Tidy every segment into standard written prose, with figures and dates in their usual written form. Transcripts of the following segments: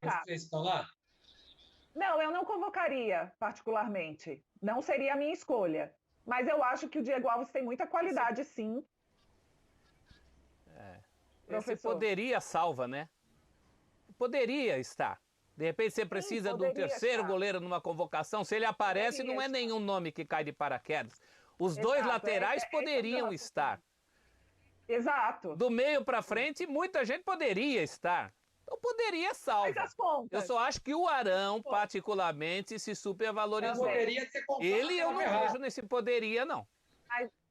Os três estão lá? Não, eu não convocaria, particularmente. Não seria a minha escolha. Mas eu acho que o Diego Alves tem muita qualidade, sim, Esse professor. poderia salva, né? Poderia estar. De repente você precisa de um poderia terceiro estar. goleiro numa convocação. Se ele aparece, Poderia não é estar. nenhum nome que cai de paraquedas. Os dois Exato, laterais esse é o poderiam meu estar. Exato. Do meio para frente, muita gente poderia estar. Então poderia Mas salva. as pontas. Eu só acho que o Arão, particularmente, se supervalorizou. Poderia ser comprado Ele eu pela não Ferrari. vejo nesse poderia, não.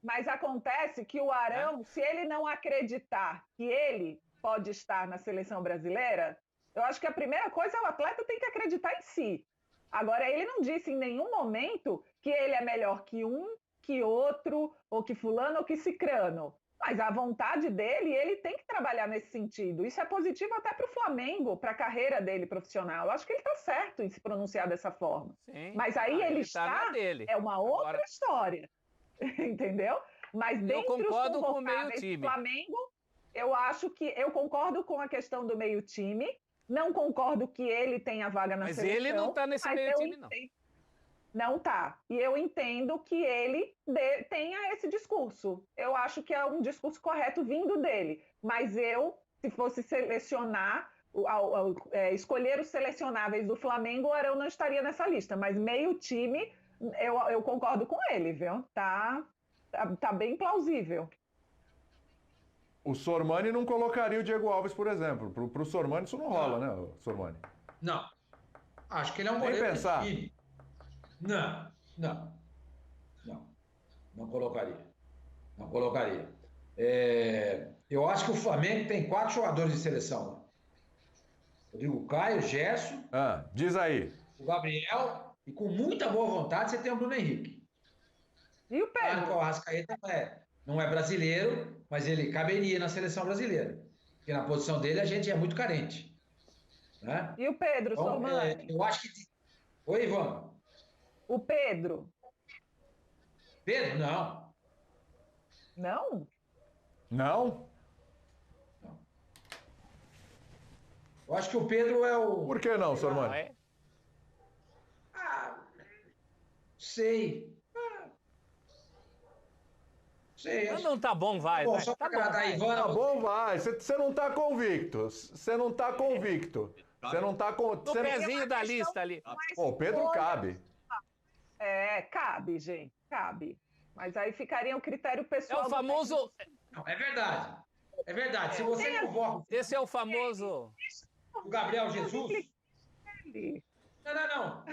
Mas acontece que o Arão, se ele não acreditar que ele pode estar na seleção brasileira, eu acho que a primeira coisa é o atleta tem que acreditar em si. Agora, ele não disse em nenhum momento que ele é melhor que um, que outro, ou que fulano, ou que cicrano. Mas a vontade dele, ele tem que trabalhar nesse sentido. Isso é positivo até para o Flamengo, para a carreira dele profissional. Eu acho que ele está certo em se pronunciar dessa forma. Sim. Mas aí ele tá na está, dele. é uma outra Agora, história. Entendeu? Mas eu dentre os concordo com o meio convocáveis do time. Flamengo, eu acho que eu concordo com a questão do meio time. Não concordo que ele tenha vaga na Mas seleção. ele não tá nesse mas meio eu time, não. entendo- Não tá. E eu entendo que ele tenha esse discurso. Eu acho que é um discurso correto vindo dele. Mas eu, se fosse selecionar, escolher os selecionáveis do Flamengo, o Arão não estaria nessa lista. Mas meio time, eu concordo com ele, viu? Tá bem plausível. O Sormani não colocaria o Diego Alves, por exemplo. Pro Sormani isso não rola, né, Sormani? Não. Acho que ele é um Nem goleiro pensar. de time. Não. Não colocaria. Não colocaria. Eu acho que o Flamengo tem 4 jogadores de seleção lá. Rodrigo Caio, Gerson, Diz aí. o Gabriel, e com muita boa vontade você tem o Bruno Henrique. E o Claro que Pedro? o Arrascaeta não é brasileiro, mas ele caberia na seleção brasileira. Porque na posição dele a gente é muito carente. Né? E o Pedro, Então, Sormani? eu acho que... Oi, Ivan. O Pedro? Pedro, não. Não? Não? Eu acho que o Pedro é o... Por que não, Sormani? Não é? Sei. Sei. Mas não tá bom, vai. Bom, vai. só Tá para bom, agradar a vai. Ivana... Tá bom, vai. Você não tá convicto. Você não tá convicto. Você não tá com. No pezinho da lista ali. Pô, o Pedro cabe. Cabe, gente, cabe. Mas aí ficaria um critério pessoal. É o famoso. Não, é verdade. É verdade. Se você convoca Esse é o famoso. o Gabriel Jesus... dele.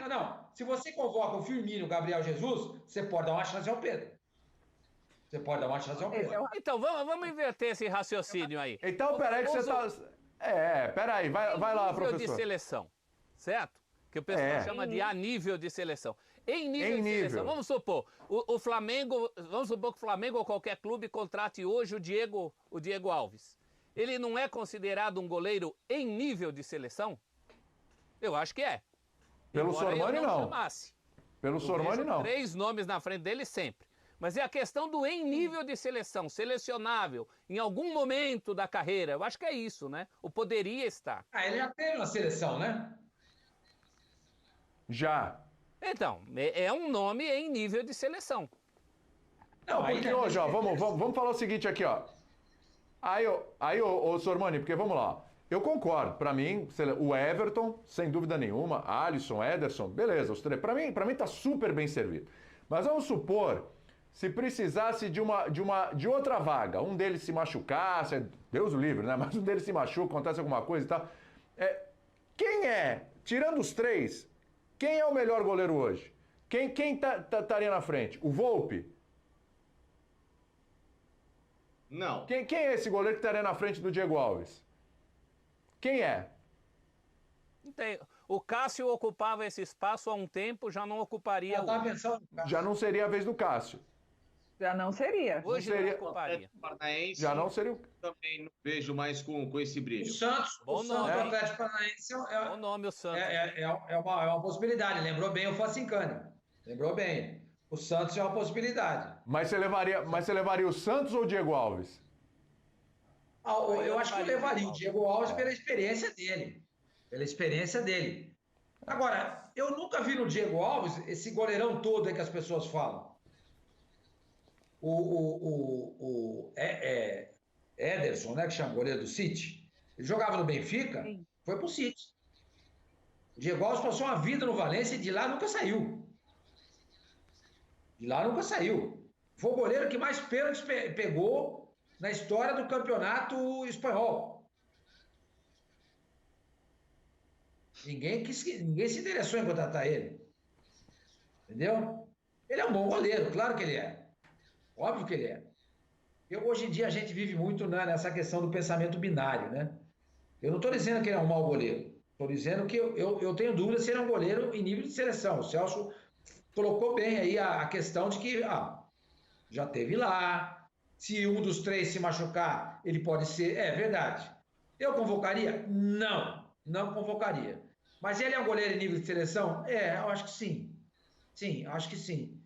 Não. Se você convoca o Firmino, o Gabriel Jesus, você pode dar uma chance ao Pedro. Você pode dar uma chance ao Esse é Pedro. o- Então, vamos inverter esse raciocínio aí. Então, peraí que você tá. Peraí, vai lá, nível de professor. seleção, certo? Que o pessoal chama de a nível de seleção. Em nível de seleção, vamos supor, o Flamengo, vamos supor que o Flamengo ou qualquer clube contrate hoje o Diego Alves. Ele não é considerado um goleiro em nível de seleção? Eu acho que é. Pelo Embora eu Sormani, não. chamasse. Pelo Sormani, Vejo não. 3 nomes na frente dele sempre. Mas é a questão do em nível de seleção, selecionável, em algum momento da carreira. Eu acho que é isso, né? O poderia estar. Ele já teve uma seleção, né? Já. Então, é um nome em nível de seleção. Não, porque hoje, ó, vamos falar o seguinte aqui, ó. Aí, ô Sormani, porque vamos lá. Eu concordo, pra mim, o Everton, sem dúvida nenhuma, Alisson, Ederson, beleza, os três. Pra mim tá super bem servido. Mas vamos supor, se precisasse de outra vaga, um deles se machucasse, Deus o livre, né? Mas um deles se machuca, acontece alguma coisa e tal. Quem tirando os 3, quem é o melhor goleiro hoje? Quem estaria na frente? O Volpi? Não. Quem é esse goleiro que estaria na frente do Diego Alves? Quem é? O Cássio ocupava esse espaço há um tempo, já não ocuparia Eu tava hoje. pensando... Já não seria a vez do Cássio. Já não seria. Hoje não não seria- ocuparia. Paranaense, Já não seria o... também não vejo mais com esse O brilho. Santos, Bom o Santos nome, do hein? Atlético Paranaense O nome, o Santos. é uma possibilidade. Lembrou bem o Facincani. Lembrou bem. O Santos é uma possibilidade. Mas você levaria o Santos ou o Diego Alves? Eu acho que eu levaria o Diego Alves pela experiência dele. Pela experiência dele. Agora, eu nunca vi no Diego Alves esse goleirão todo aí que as pessoas falam. Ederson, né, que chama goleiro do City, ele jogava no Benfica, foi pro City. O Diego Alves passou uma vida no Valência e de lá nunca saiu. Foi o goleiro que mais pênaltis pegou na história do campeonato espanhol. Ninguém se interessou em contratar ele. Entendeu? Ele é um bom goleiro, claro que ele é. Óbvio que ele é. Hoje em dia a gente vive muito nessa questão do pensamento binário, né? Eu não estou dizendo que ele é um mau goleiro. Estou dizendo que eu tenho dúvida se ele é um goleiro em nível de seleção. O Celso colocou bem aí a questão de que já teve lá. Se um dos 3 se machucar, ele pode ser... É verdade. Eu convocaria? Não convocaria. Mas ele é um goleiro em nível de seleção? Eu acho que sim. Sim, acho que sim.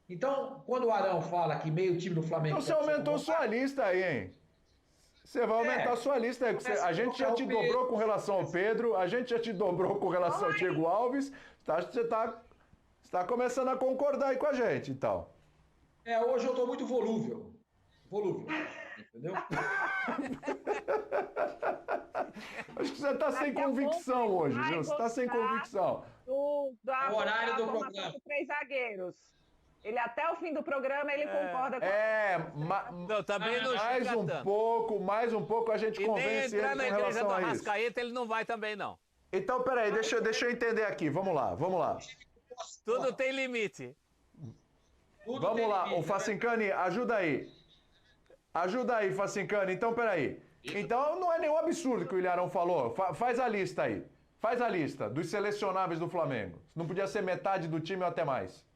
Então, quando o Arão fala que meio time do Flamengo... Então você aumentou sua lista aí, hein? Você vai aumentar a sua lista aí. A gente já te dobrou com relação ao Pedro, a gente já te dobrou com relação ao Diego Alves. Você está começando a concordar aí com a gente, então. Hoje eu estou muito volúvel. Entendeu? Acho que você está sem convicção hoje, viu? Você está sem convicção. O horário do programa. 3 zagueiros. Ele até o fim do programa ele concorda com... Não, também não mais um pouco a gente convence ele com relação a isso. Na igreja do Arrascaeta ele não vai também não. Então, peraí, deixa eu entender aqui. Vamos lá. Tudo tem limite. Vamos lá, o Facincani, ajuda aí. Facincani. Então, peraí. Então, não é nenhum absurdo que o Ilharão falou. Faz a lista aí. Faz a lista dos selecionáveis do Flamengo. Não podia ser metade do time ou até mais.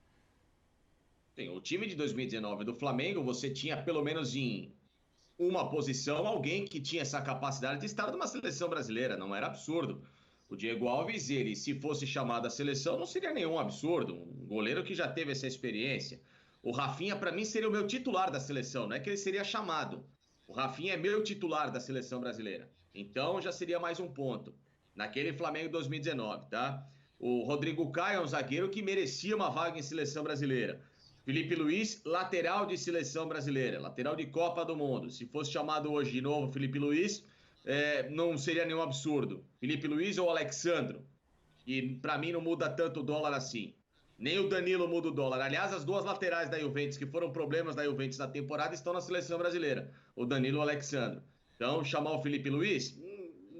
Sim, o time de 2019 do Flamengo, você tinha pelo menos em uma posição alguém que tinha essa capacidade de estar numa seleção brasileira. Não era absurdo. O Diego Alves, ele, se fosse chamado à seleção, não seria nenhum absurdo. Um goleiro que já teve essa experiência. O Rafinha, para mim, seria o meu titular da seleção. Não é que ele seria chamado. O Rafinha é meu titular da seleção brasileira. Então, já seria mais um ponto. Naquele Flamengo 2019, tá? O Rodrigo Caio é um zagueiro que merecia uma vaga em seleção brasileira. Felipe Luiz, lateral de seleção brasileira. Lateral de Copa do Mundo. Se fosse chamado hoje de novo Felipe Luiz, não seria nenhum absurdo. Felipe Luiz ou Alexandro. E para mim não muda tanto o dólar assim. Nem o Danilo muda o dólar. Aliás, as duas laterais da Juventus, que foram problemas da Juventus na temporada, estão na seleção brasileira. O Danilo e o Alexandro. Então, chamar o Felipe Luiz...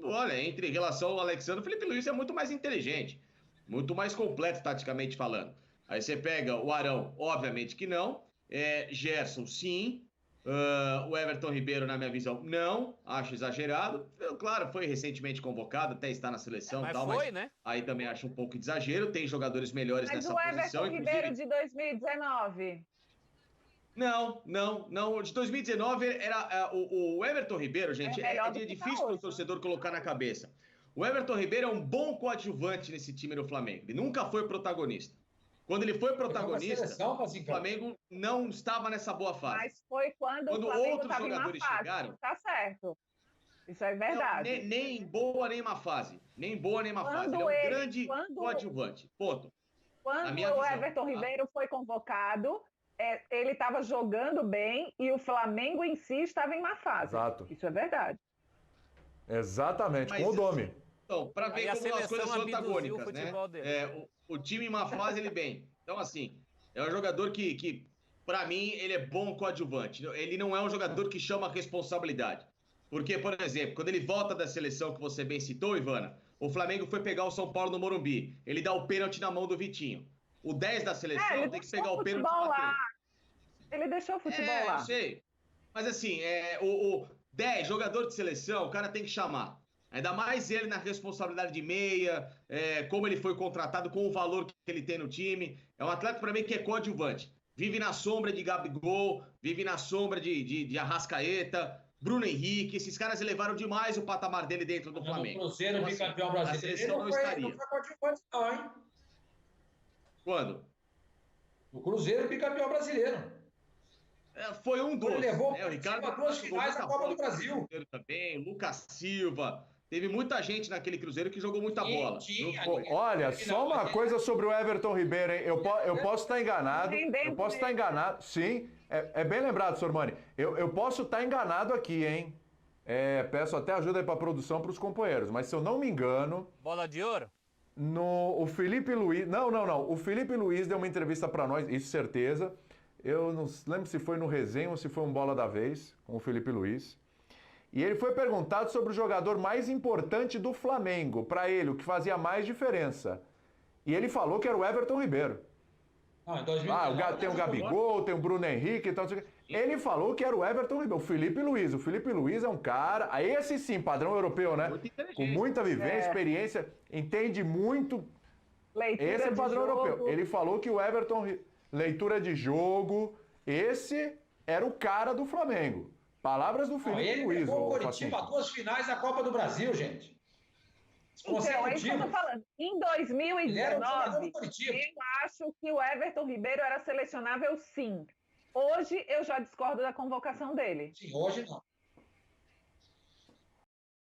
Olha, entre relação ao Alexandre, o Felipe Luiz é muito mais inteligente. Muito mais completo, taticamente falando. Aí você pega o Arão, obviamente que não. Gerson, sim. O Everton Ribeiro, na minha visão, não. Acho exagerado. Claro, foi recentemente convocado, até está na seleção. Mas tal, foi, né? Aí também acho um pouco de exagero. Tem jogadores melhores nessa posição. Mas o Everton Ribeiro de 2019... Não. O de 2019 era o Everton Ribeiro, gente, é difícil para o torcedor colocar na cabeça. O Everton Ribeiro é um bom coadjuvante nesse time do Flamengo. Ele nunca foi protagonista. Quando ele foi protagonista, o Flamengo não estava nessa boa fase. Mas foi quando o Flamengo outros jogadores chegaram. Tá certo. Isso é verdade. Não, nem boa nem má fase. Nem boa nem má fase. Ele é um grande coadjuvante. Ponto. Quando o Everton Ribeiro foi convocado, ele estava jogando bem e o Flamengo em si estava em má fase. Exato. Isso é verdade. Exatamente, com o Domi. Então, para ver como as coisas são antagônicas, né? O time em má fase, ele bem. Então, assim, é um jogador que para mim, ele é bom coadjuvante. Ele não é um jogador que chama a responsabilidade. Porque, por exemplo, quando ele volta da seleção que você bem citou, Ivana, o Flamengo foi pegar o São Paulo no Morumbi. Ele dá o pênalti na mão do Vitinho. O 10 da seleção tem que pegar o pênalti e bater. Ele deixou o futebol lá. Eu sei. Mas assim, o 10, jogador de seleção, o cara tem que chamar. Ainda mais ele na responsabilidade de meia, como ele foi contratado, com o valor que ele tem no time. É um atleta, para mim, que é coadjuvante. Vive na sombra de Gabigol, vive na sombra de Arrascaeta, Bruno Henrique. Esses caras elevaram demais o patamar dele dentro do Flamengo. O Cruzeiro bicampeão brasileiro. A seleção não estaria. Não foi coadjuvante não, hein? Quando? O Cruzeiro bicampeão brasileiro. Foi um dos. Ele levou o Ricardo duas finais da Copa do Brasil. Também, Lucas Silva. Teve muita gente naquele Cruzeiro que jogou muita bola. Olha, só uma coisa sobre o Everton Ribeiro, hein? Eu posso estar enganado. Eu posso estar enganado. Sim, é bem lembrado, Sormani. Eu posso estar enganado aqui, hein? Peço até ajuda aí para a produção, para os companheiros. Mas se eu não me engano... Bola de ouro? O Felipe Luiz... Não. O Felipe Luiz deu uma entrevista para nós, isso certeza. Eu não lembro se foi no Resenha ou se foi um Bola da Vez, com o Felipe Luiz. E ele foi perguntado sobre o jogador mais importante do Flamengo, para ele, o que fazia mais diferença. E ele falou que era o Everton Ribeiro. Não, em 2019, tem o Gabigol, tem o Bruno Henrique e tal. Ele falou que era o Everton Ribeiro, o Felipe Luiz. O Felipe Luiz é um cara, esse sim, padrão europeu, né? Com muita vivência, experiência, entende muito. Leitura esse é padrão jogo. europeu. Ele falou que o Everton, leitura de jogo, esse era o cara do Flamengo. Palavras do Felipe Luiz. Ele levou o Coritiba a 2 finais da Copa do Brasil, gente. Então, é isso que eu tô falando. Em 2019, eu acho que o Everton Ribeiro era selecionável, sim. Hoje, eu já discordo da convocação dele. Sim, hoje não.